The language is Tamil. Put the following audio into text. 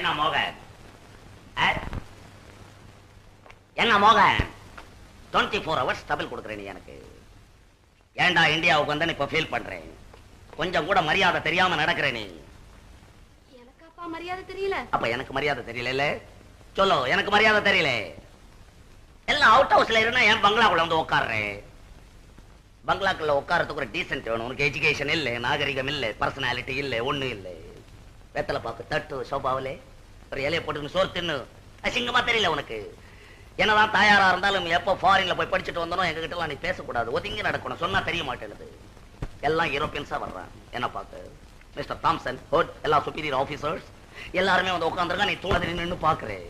என்ன மோகன் என்ன மோகன் 24 hours டபுள் கொடுக்குறேன் நீ எனக்கு. ஏண்டா இந்தியாவுக்கு வந்து இப்ப ஃபீல் பண்றேன். கொஞ்சம் கூட மரியாதை தெரியாம நடக்கிறேன் நீ. எனக்கு அப்பா மரியாதை தெரியல. அப்ப எனக்கு மரியாதை தெரியல. சொல்லு, எனக்கு மரியாதை தெரியல. எல்லாம் அவுட் ஹவுஸ்ல இருந்தா என் பங்களாக்குள்ள வந்து உட்கார்றேன். பங்களாக்குள்ள உட்காரத்துக்கு ஒரு டீசென்ட் வேணும். உனக்கு எஜுகேஷன் இல்ல, நாகரிகம் இல்ல, பர்சனாலிட்டி இல்ல, ஒண்ணு இல்ல. வெத்தலை பாக்கு தட்டு சோபாவிலே ஒரு இலையை போட்டு சோறு தின்னு அசிங்கமா தெரியல உனக்கு. என்னதான் தாயாரா இருந்தாலும் எப்போ ஃபாரின்ல போய் படிச்சுட்டு வந்தோம் எங்க கிட்ட நீ பேசக்கூடாது, ஒதுங்கி நடக்கணும். சொன்னா தெரிய மாட்டேங்குது. எல்லாம் யூரோப்பியன்ஸா வர்றான். என்ன பார்த்து மிஸ்டர் தாம்சன் ஹோட் எல்லா சுப்பீரியர் ஆபீசர்ஸ் எல்லாருமே வந்து உட்காந்துருக்கா. நீ தூண நின்று பாக்குறேன்.